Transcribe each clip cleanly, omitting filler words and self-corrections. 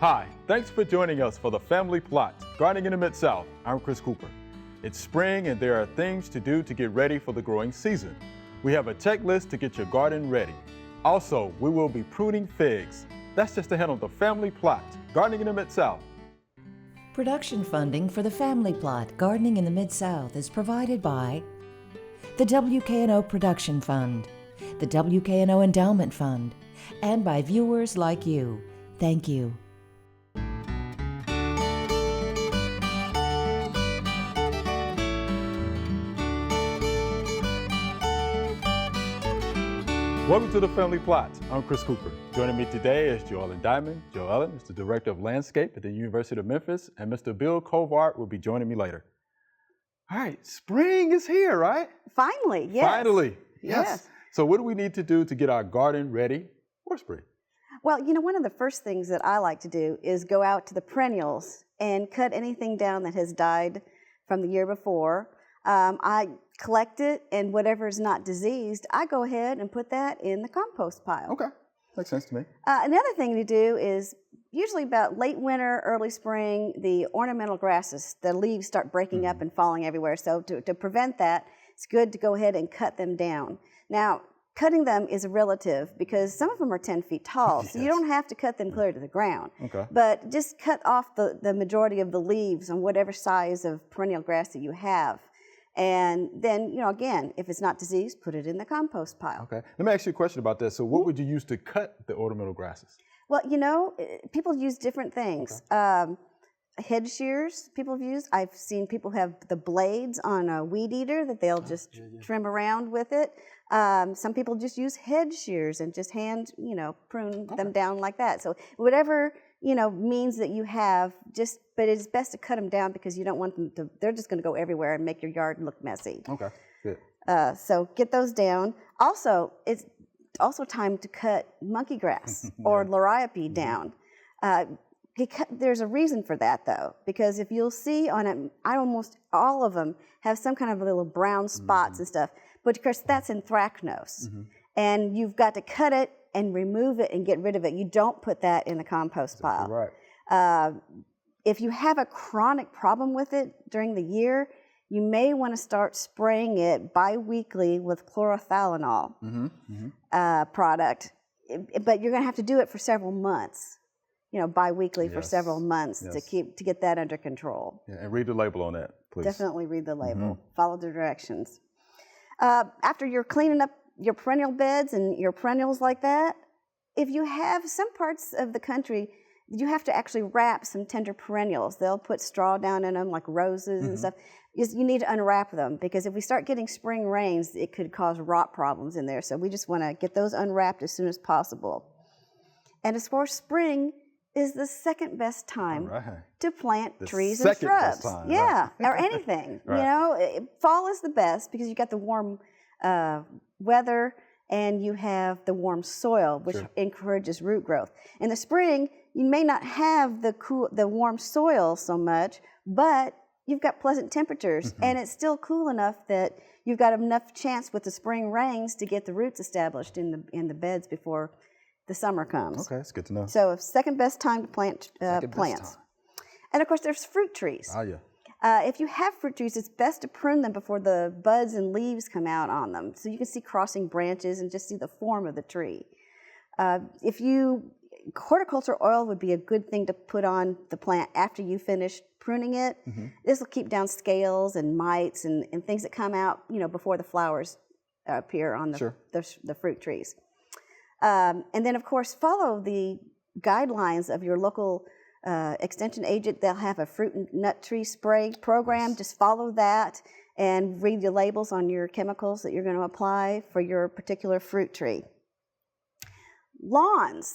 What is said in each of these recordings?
Hi, thanks for joining us for the Family Plot, Gardening in the Mid-South. I'm Chris Cooper. It's spring and there are things to do to get ready for the growing season. We have a checklist to get your garden ready. Also, we will be pruning figs. That's just ahead on the Family Plot, Gardening in the Mid-South. Production funding for the Family Plot, Gardening in the Mid-South is provided by the WKNO Production Fund, the WKNO Endowment Fund, and by viewers like you. Thank you. Welcome to the Family Plot. I'm Chris Cooper. Joining me today is Joellen Diamond. Joellen is the Director of Landscape at the University of Memphis, and Mr. Bill Covart will be joining me later. All right, spring is here, right? Finally, yes. Finally, yes. Yes. So what do we need to do to get our garden ready for spring? Well, you know, one of the first things that I like to do is go out to the perennials and cut anything down that has died from the year before. I collect it, and whatever is not diseased, I go ahead and put that in the compost pile. Okay, makes sense to me. Another thing to do is usually about late winter, early spring, the ornamental grasses, the leaves start breaking up and falling everywhere. So to prevent that, it's good to go ahead and cut them down. Now, cutting them is relative because some of them are 10 feet tall, so you don't have to cut them clear to the ground. Okay. But just cut off the majority of the leaves on whatever size of perennial grass that you have. And then, you know, again, if it's not diseased, put it in the compost pile. Okay. Let me ask you a question about that. So what would you use to cut the ornamental grasses? Well, you know, people use different things. Head shears people have used. I've seen people have the blades on a weed eater that they'll just trim around with it. Some people just use head shears and just hand, you know, prune them down like that. So whatever, you know, means that you have, but it's best to cut them down because you don't want them to, they're just going to go everywhere and make your yard look messy. Okay, good. So get those down. Also, it's also time to cut monkey grass or liriope down. There's a reason for that, though, because if you'll see on it, almost all of them have some kind of little brown spots and stuff, but of course that's anthracnose. And you've got to cut it and remove it and get rid of it. You don't put that in the compost pile. Right. If you have a chronic problem with it during the year, you may want to start spraying it bi-weekly with chlorothalonil product, but you're going to have to do it for several months. You know, bi-weekly for several months to get that under control. Yeah, and read the label on that, please. Definitely read the label. Follow the directions. After you're cleaning up your perennial beds and your perennials like that, if you have some parts of the country, you have to actually wrap some tender perennials. They'll put straw down in them like roses and stuff. You need to unwrap them because if we start getting spring rains, it could cause rot problems in there. So we just want to get those unwrapped as soon as possible. And as far as spring, is the second best time to plant trees and shrubs. Or anything. You know, fall is the best because you got the warm weather and you have the warm soil, which encourages root growth. In the spring, you may not have the warm soil so much, but you've got pleasant temperatures and it's still cool enough that you've got enough chance with the spring rains to get the roots established in the beds before the summer comes. Okay, that's good to know. So second best time to plant plants. And of course there's fruit trees. Oh yeah. If you have fruit trees, it's best to prune them before the buds and leaves come out on them. So you can see crossing branches and just see the form of the tree. Horticulture oil would be a good thing to put on the plant after you finish pruning it. This will keep down scales and mites and things that come out, you know, before the flowers appear on the fruit trees. And then, of course, follow the guidelines of your local extension agent. They'll have a fruit and nut tree spray program. Just follow that and read the labels on your chemicals that you're going to apply for your particular fruit tree. Lawns.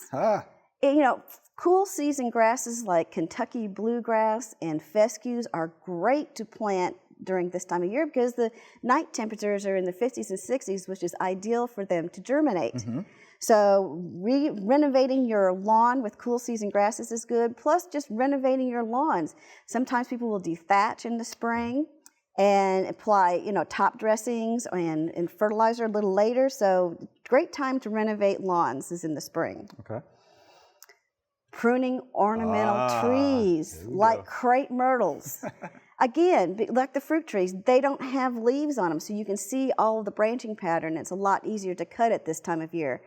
You know, cool season grasses like Kentucky bluegrass and fescues are great to plant during this time of year because the night temperatures are in the 50s and 60s, which is ideal for them to germinate. So renovating your lawn with cool season grasses is good, plus just renovating your lawns. Sometimes people will dethatch in the spring and apply, you know, top dressings and fertilizer a little later. So great time to renovate lawns is in the spring. Okay. pruning ornamental trees there we like go. crepe myrtles. Again, like the fruit trees, they don't have leaves on them, so you can see all of the branching pattern. It's a lot easier to cut it this time of year.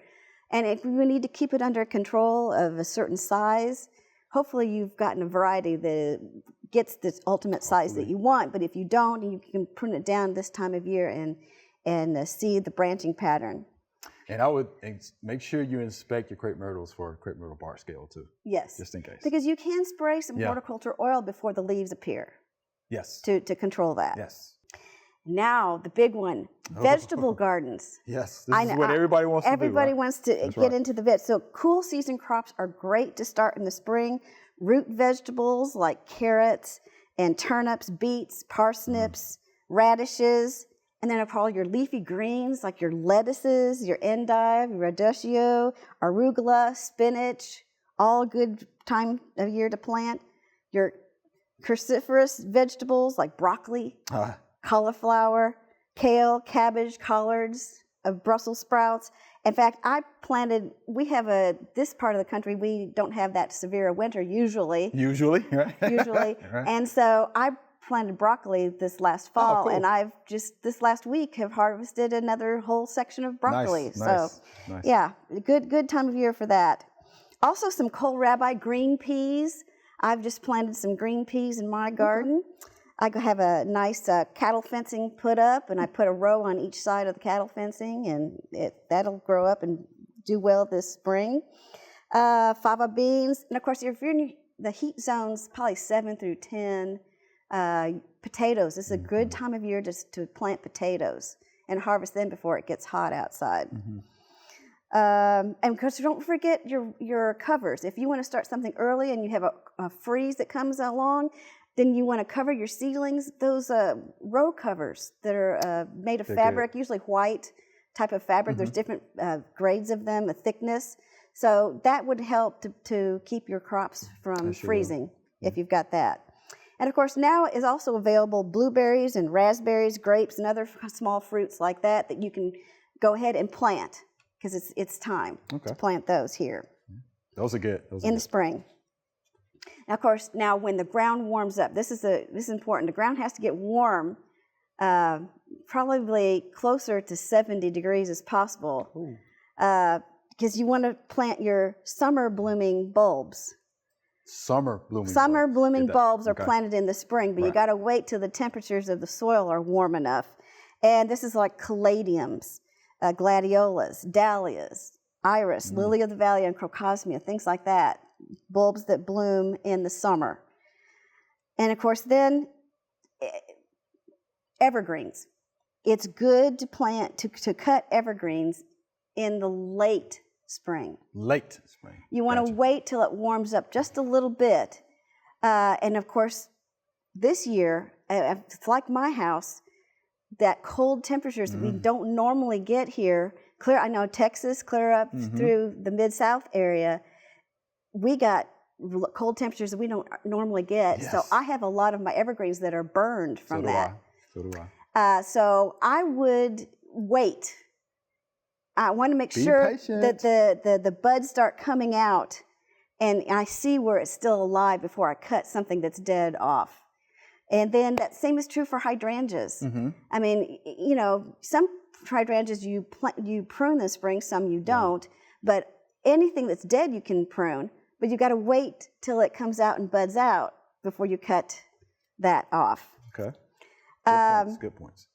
And if you need to keep it under control of a certain size, hopefully you've gotten a variety that gets the ultimate size that you want. But if you don't, you can prune it down this time of year and see the branching pattern. And I would make sure you inspect your crepe myrtles for crepe myrtle bark scale too. Yes. Just in case. Because you can spray some horticulture oil before the leaves appear Yes. to control that. Yes. Now, the big one, vegetable gardens. Yes. This is what everybody wants to do. Everybody Right? wants to That's get right. into the veg. So cool season crops are great to start in the spring. Root vegetables like carrots and turnips, beets, parsnips, radishes, and then all your leafy greens like your lettuces, your endive, your radicchio, arugula, spinach, all good time of year to plant. Your cruciferous vegetables like broccoli, cauliflower, kale, cabbage, collards, Brussels sprouts. In fact, we have this part of the country, we don't have that severe a winter usually. Usually, right? Usually. Right. And so I planted broccoli this last fall, cool. and I've just this last week have harvested another whole section of broccoli. Nice, so nice. yeah, good time of year for that. Also some kohlrabi green peas. I've just planted some green peas in my garden. I have a nice cattle fencing put up, and I put a row on each side of the cattle fencing, and that'll grow up and do well this spring. Fava beans, and of course, if you're in the heat zones, probably 7 through 10, potatoes. This is a good time of year just to plant potatoes and harvest them before it gets hot outside. And of course, don't forget your covers. If you want to start something early and you have a freeze that comes along, then you want to cover your seedlings. Those row covers that are made of fabric, usually white type of fabric. There's different grades of them, a thickness. So that would help to keep your crops from freezing if you've got that. And of course, now is also available blueberries and raspberries, grapes, and other small fruits like that you can go ahead and plant because it's time to plant those here. Those are good. In the spring. Now, of course, when the ground warms up, this is important. The ground has to get warm, probably closer to 70 degrees as possible, because you want to plant your summer blooming bulbs. Summer blooming bulbs are planted in the spring, but you got to wait till the temperatures of the soil are warm enough. And this is like caladiums, gladiolas, dahlias, iris, lily of the valley, and crocosmia, things like that. Bulbs that bloom in the summer. And of course, then evergreens. It's good to plant, to cut evergreens in the late spring. Late spring. You want to wait till it warms up just a little bit. And of course, this year, it's like my house, that cold temperatures that we don't normally get here. I know Texas, clear up through the Mid-South area, we got cold temperatures that we don't normally get. Yes. So I have a lot of my evergreens that are burned from that. So do I. So I would wait. I want to make sure that the buds start coming out and I see where it's still alive before I cut something that's dead off. And then that same is true for hydrangeas. I mean, some hydrangeas you prune in the spring, some you don't. But anything that's dead you can prune, but you got to wait till it comes out and buds out before you cut that off. Okay. Good points.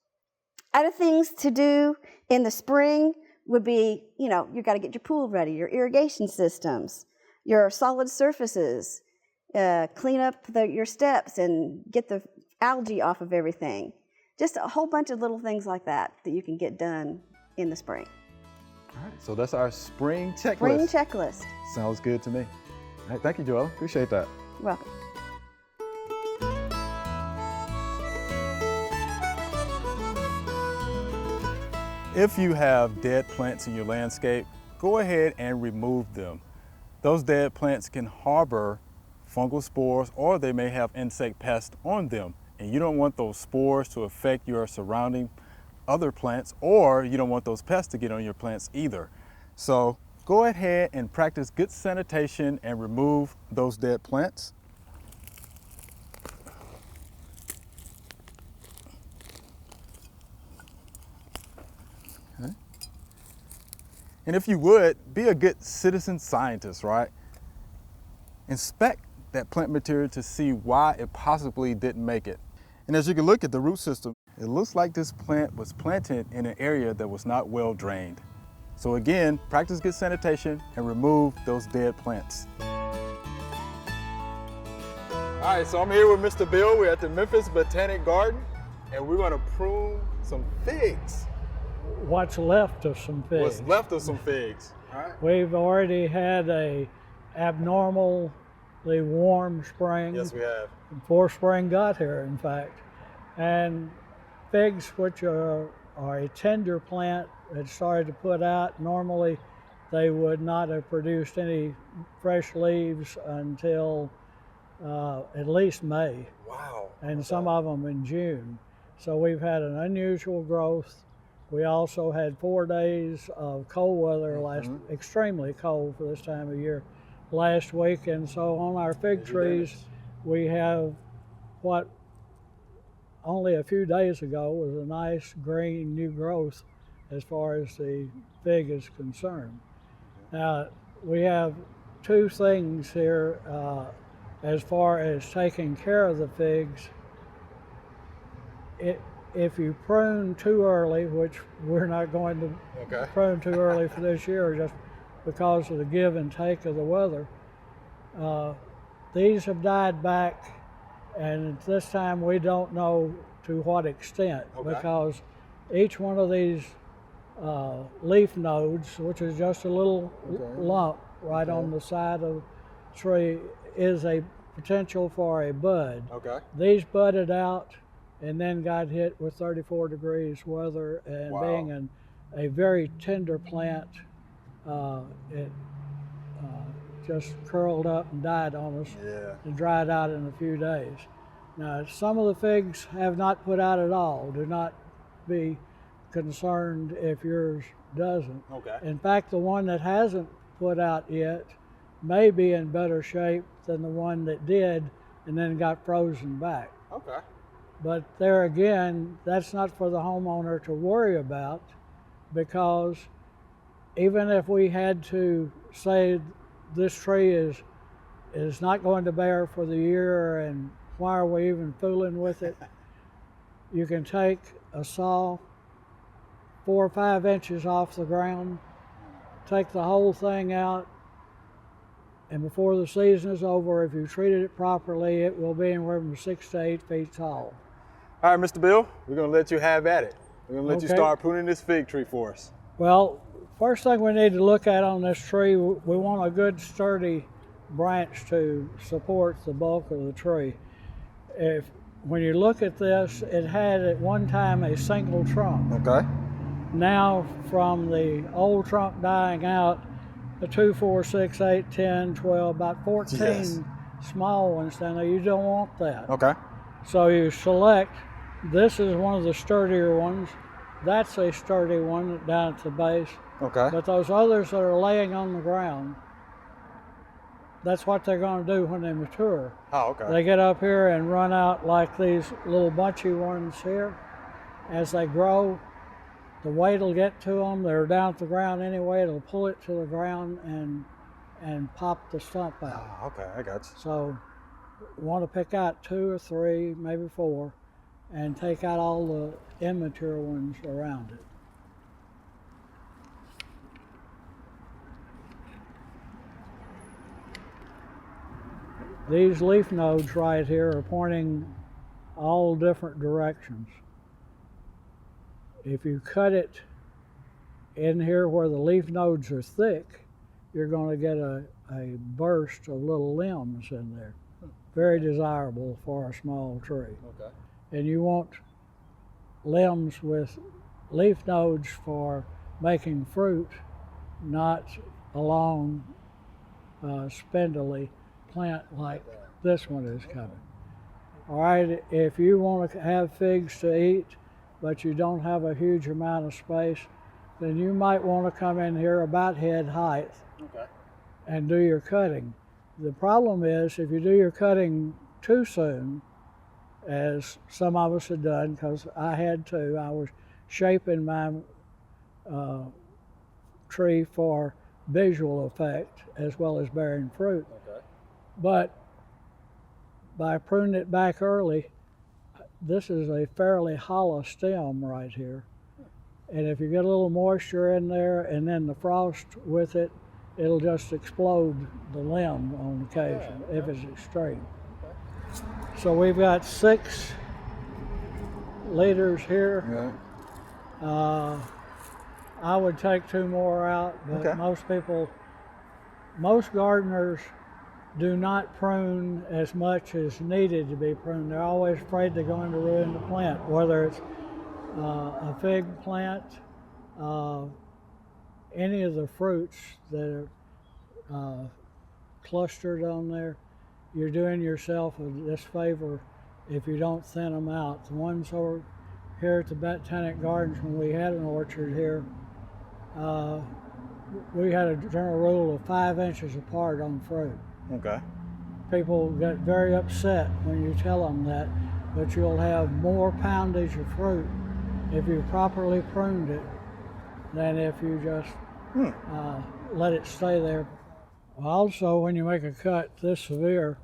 Other things to do in the spring would be, you got to get your pool ready, your irrigation systems, your solid surfaces, clean up your steps and get the algae off of everything. Just a whole bunch of little things like that you can get done in the spring. All right, so that's our spring checklist. Spring checklist. Sounds good to me. All right, thank you, Joella. Appreciate that. You're welcome. If you have dead plants in your landscape, go ahead and remove them. Those dead plants can harbor fungal spores or they may have insect pests on them. And you don't want those spores to affect your surrounding other plants, or you don't want those pests to get on your plants either. So go ahead and practice good sanitation and remove those dead plants. Okay. And if you would, be a good citizen scientist, right? Inspect that plant material to see why it possibly didn't make it. And as you can look at the root system, it looks like this plant was planted in an area that was not well drained. So again, practice good sanitation and remove those dead plants. All right, so I'm here with Mr. Bill. We're at the Memphis Botanic Garden, and we're gonna prune some figs. What's left of some figs. What's left of some figs. All right. We've already had a abnormally warm spring. Yes, we have. Before spring got here, in fact. And figs, which are a tender plant, had started to put out. Normally, they would not have produced any fresh leaves until at least May. Wow. And some of them in June. So we've had an unusual growth. We also had 4 days of cold weather extremely cold for this time of year last week. And so on our fig trees, we have what only a few days ago was a nice green new growth as far as the fig is concerned. Now, we have 2 things here as far as taking care of the figs. If you prune too early, which we're not going to prune too early for this year just because of the give and take of the weather, these have died back, and this time we don't know to what extent, because each one of these leaf nodes, which is just a little lump right on the side of the tree, is a potential for a bud. These budded out and then got hit with 34 degrees weather, and being a very tender plant, it just curled up and died on us and dried out in a few days. Now, some of the figs have not put out at all. Do not be concerned if yours doesn't. In fact, the one that hasn't put out yet may be in better shape than the one that did and then got frozen back. But there again, that's not for the homeowner to worry about, because even if we had to say this tree is not going to bear for the year and why are we even fooling with it, you can take a saw 4 or 5 inches off the ground, take the whole thing out, and before the season is over, if you treated it properly, it will be anywhere from 6 to 8 feet tall. All right, Mr. Bill, we're gonna let you have at it. We're gonna let you start pruning this fig tree for us. Well, first thing we need to look at on this tree, we want a good sturdy branch to support the bulk of the tree. When you look at this, it had at one time a single trunk. Now, from the old trunk dying out, the 2, 4, 6, 8, 10, 12, about 14 small ones down there, you don't want that. So you select, this is one of the sturdier ones. That's a sturdy one down at the base. But those others that are laying on the ground, that's what they're going to do when they mature. They get up here and run out like these little bunchy ones here. As they grow, the weight will get to them. They're down at the ground anyway. It'll pull it to the ground and pop the stump out. I got you. So you want to pick out 2 or 3, maybe 4, and take out all the immature ones around it. These leaf nodes right here are pointing all different directions. If you cut it in here where the leaf nodes are thick, you're going to get a burst of little limbs in there. Very desirable for a small tree. And you want limbs with leaf nodes for making fruit, not a long, spindly plant like this one is coming. All right, if you want to have figs to eat, but you don't have a huge amount of space, then you might want to come in here about head height and do your cutting. The problem is if you do your cutting too soon, as some of us had done, because I had to, I was shaping my tree for visual effect as well as bearing fruit. But by pruning it back early, this is a fairly hollow stem right here. And if you get a little moisture in there and then the frost with it, it'll just explode the limb on occasion if it's extreme. So we've got 6 liters here. I would take 2 more out, but most gardeners do not prune as much as needed to be pruned. They're always afraid they're going to ruin the plant, whether it's a fig plant, any of the fruits that are clustered on there. You're doing yourself a disfavor if you don't thin them out. The ones over here at the Botanic Gardens, when we had an orchard here, we had a general rule of 5 inches apart on fruit. People get very upset when you tell them that, but you'll have more poundage of fruit if you properly pruned it than if you just let it stay there. Also, when you make a cut this severe,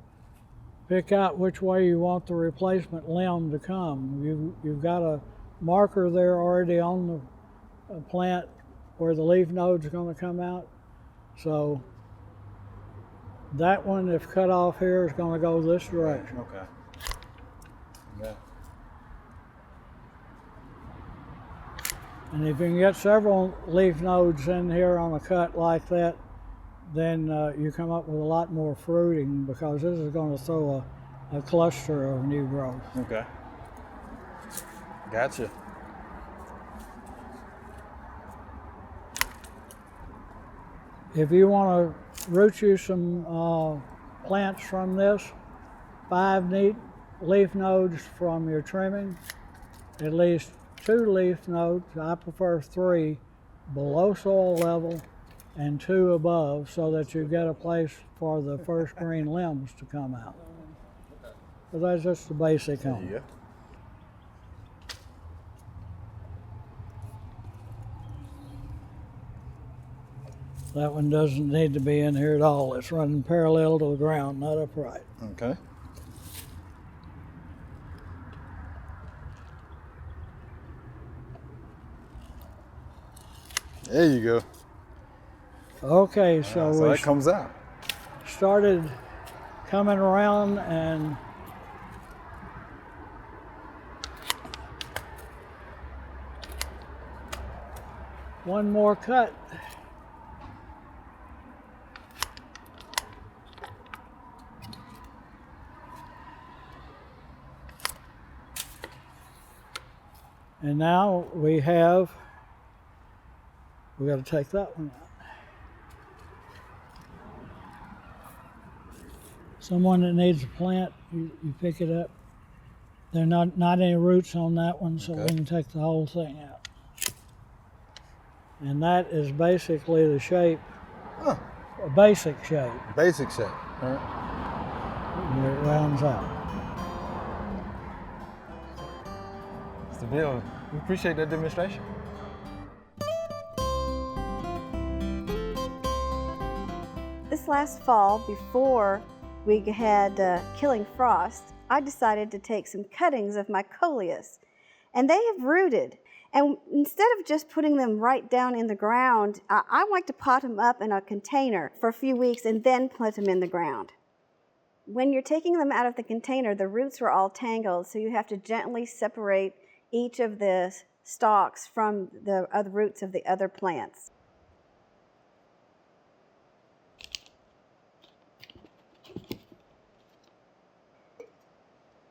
pick out which way you want the replacement limb to come. You've got a marker there already on the plant where the leaf node's going to come out. So that one, if cut off here, is going to go this direction. And if you can get several leaf nodes in here on a cut like that, then you come up with a lot more fruiting, because this is going to throw a cluster of new growth. Gotcha. If you want to root you some plants from this, 5 neat leaf nodes from your trimming, at least 2 leaf nodes, I prefer 3, below soil level and 2 above, so that you get a place for the first green limbs to come out. But that's just the basic on it. That one doesn't need to be in here at all. It's running parallel to the ground, not upright. Okay. There you go. Okay, so So we that comes out. started coming around and one more cut. And now we got to take that one out. Someone that needs a plant, you pick it up. There are not any roots on that one, so we can take the whole thing out. And that is basically the shape, a basic shape. Basic shape. All right. Where it rounds out. Mr. Bill, we appreciate that demonstration. This last fall, before we had killing frost, I decided to take some cuttings of my coleus, and they have rooted. And instead of just putting them right down in the ground, I like to pot them up in a container for a few weeks and then put them in the ground. When you're taking them out of the container, the roots were all tangled, so you have to gently separate each of the stalks from the other roots of the other plants.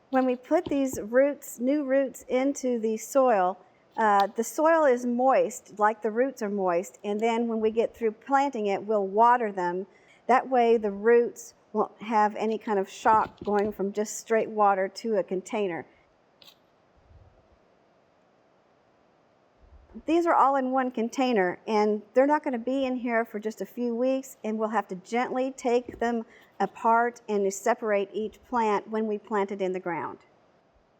When we put these roots, new roots, into the soil is moist, like the roots are moist, and then when we get through planting it, we'll water them. That way the roots won't have any kind of shock going from just straight water to a container. these are all in one container, and they're not going to be in here for just a few weeks, and we'll have to gently take them apart and separate each plant when we plant it in the ground.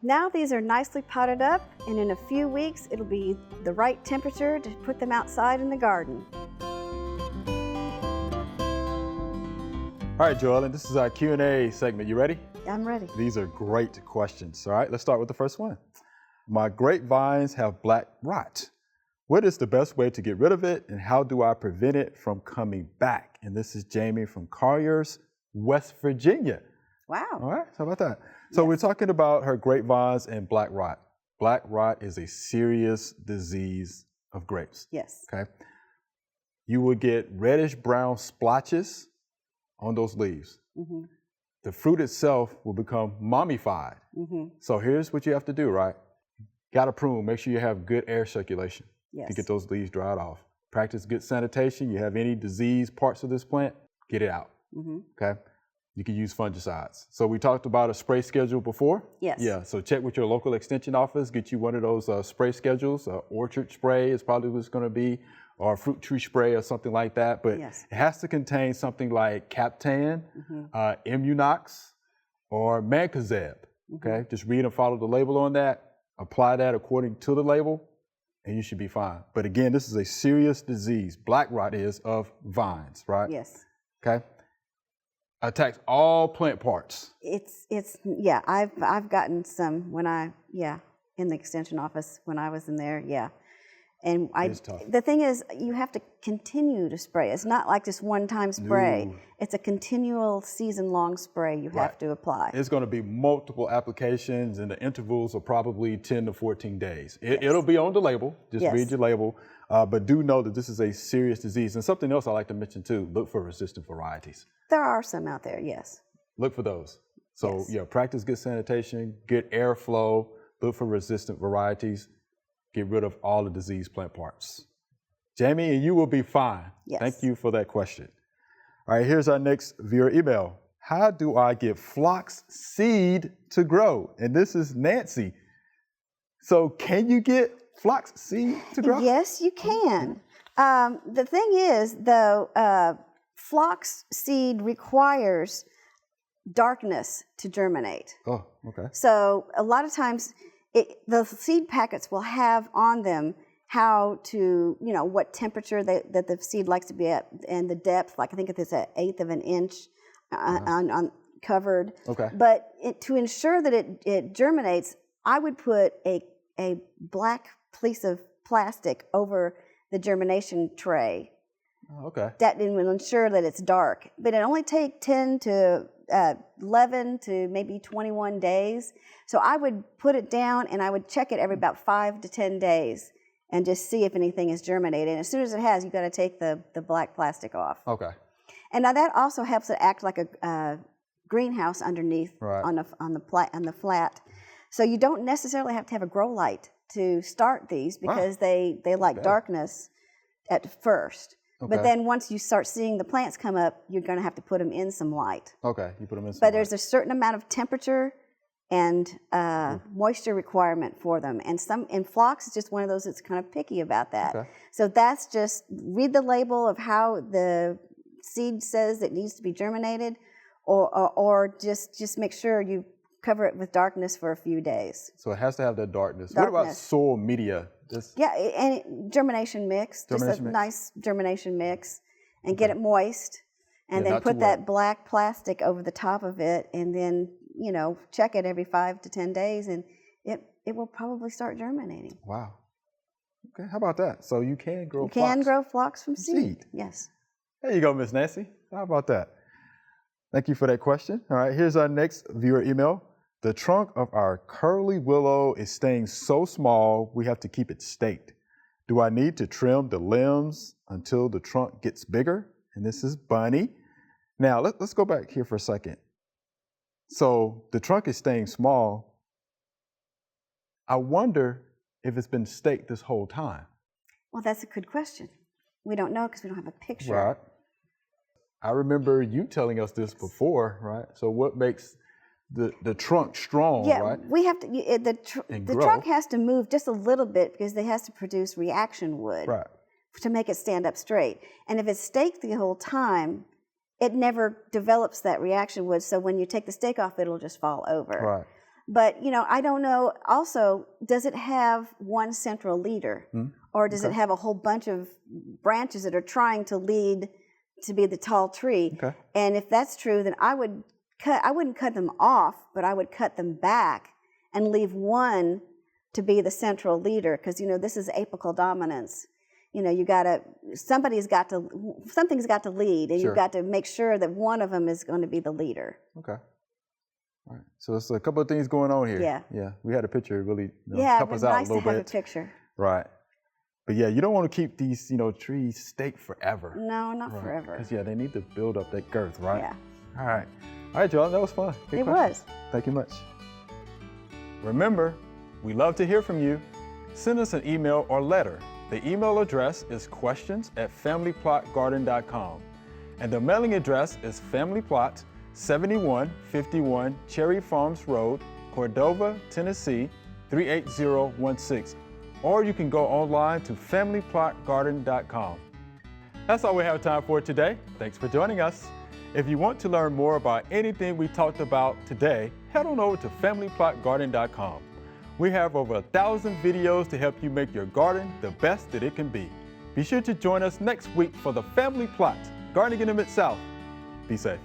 Now these are nicely potted up, and in a few weeks it'll be the right temperature to put them outside in the garden. All right, Joellen, this is our Q&A segment. You ready? I'm ready. These are great questions. All right, let's start with the first one. My grapevines have black rot. What is the best way to get rid of it, and how do I prevent it from coming back? And this is Jamie from Colliers, West Virginia. Wow. All right, how about that? So we're talking about her grapevines and black rot. Black rot is a serious disease of grapes. Yes. Okay. You will get reddish brown splotches on those leaves. Mm-hmm. The fruit itself will become mummified. Mm-hmm. So here's what you have to do, right? Got to prune. Make sure you have good air circulation to get those leaves dried off. Practice good sanitation. You have any diseased parts of this plant, get it out. Mm-hmm. Okay. You can use fungicides. So we talked about a spray schedule before. Yes. Yeah. So check with your local extension office. Get you one of those spray schedules. Orchard spray is probably what it's going to be, or fruit tree spray or something like that. But it has to contain something like Captan, Immunox, or Mancozeb. Okay. Just read and follow the label on that. Apply that according to the label, and you should be fine. But again, this is a serious disease. Black rot is of vines, right? Yes. Okay. Attacks all plant parts. I've gotten some when in the extension office when I was in there, And It's tough. The thing is, you have to continue to spray. It's not like just one-time spray. No. It's a continual season-long spray you have to apply. It's going to be multiple applications, and the intervals are probably 10 to 14 days. It'll be on the label. Just read your label. But do know that this is a serious disease. And something else I like to mention too, look for resistant varieties. There are some out there, yes. Look for those. So practice good sanitation, good airflow, look for resistant varieties, get rid of all the diseased plant parts. Jamie, and you will be fine. Yes. Thank you for that question. All right, here's our next viewer email. How do I get phlox seed to grow? And this is Nancy. So can you get phlox seed to grow? Yes, you can. The thing is, though, phlox seed requires darkness to germinate. Oh, okay. So a lot of times, the seed packets will have on them how to, what temperature that the seed likes to be at, and the depth. Like I think it's an eighth of an inch on covered. Okay. But to ensure that it germinates, I would put a black piece of plastic over the germination tray. Oh, okay. That will ensure that it's dark. But it only takes 10 to 11 to maybe 21 days. So I would put it down and I would check it every about 5 to 10 days and just see if anything is germinated. And as soon as it has, you've got to take the black plastic off. Okay. And now that also helps it act like a greenhouse underneath on the flat. So you don't necessarily have to have a grow light to start these because they like darkness at first. Okay. But then once you start seeing the plants come up, you're going to have to put them in some light. Okay, you put them in some light. But there's a certain amount of temperature and moisture requirement for them. And phlox is just one of those that's kind of picky about that. Okay. So that's just read the label of how the seed says it needs to be germinated, or just make sure you cover it with darkness for a few days. So it has to have that darkness. What about soil media? And germination mix. Nice germination mix, and get it moist, and then put that black plastic over the top of it, and then check it every 5 to 10 days, and it will probably start germinating. Wow. Okay, how about that? So you can grow phlox. You can grow phlox from seed. Yes. There you go, Miss Nancy. How about that? Thank you for that question. All right, here's our next viewer email. The trunk of our curly willow is staying so small, we have to keep it staked. Do I need to trim the limbs until the trunk gets bigger? And this is Bunny. Now, let's go back here for a second. So the trunk is staying small. I wonder if it's been staked this whole time. Well, that's a good question. We don't know because we don't have a picture. Right. I remember you telling us this before, right? So what makes the trunk strong, Yeah, right? we have to. And The grow. trunk has to move just a little bit because it has to produce reaction wood Right. to make it stand up straight. And if it's staked the whole time, it never develops that reaction wood. So when you take the stake off, it'll just fall over. Right. But I don't know. Also, does it have one central leader, or does it have a whole bunch of branches that are trying to lead to be the tall tree? Okay. And if that's true, then I wouldn't cut them off, but I would cut them back and leave one to be the central leader, because this is apical dominance. Something's got to lead, and Sure. you've got to make sure that one of them is going to be the leader. Okay. All right. So there's a couple of things going on here. Yeah. Yeah. We had a picture really Yeah, help it us was out nice a little to have bit. a picture. Right. But yeah, you don't want to keep these, trees staked forever. No, not forever. Because they need to build up that girth, right? Yeah. All right. All right, y'all. That was fun. Good It questions. was. Thank you much. Remember, we love to hear from you. Send us an email or letter. The email address is questions@familyplotgarden.com. And the mailing address is Family Plot, 7151 Cherry Farms Road, Cordova, Tennessee, 38016. Or you can go online to familyplotgarden.com. That's all we have time for today. Thanks for joining us. If you want to learn more about anything we talked about today, head on over to familyplotgarden.com. We have over 1,000 videos to help you make your garden the best that it can be. Be sure to join us next week for the Family Plot, Gardening in the Mid-South. Be safe.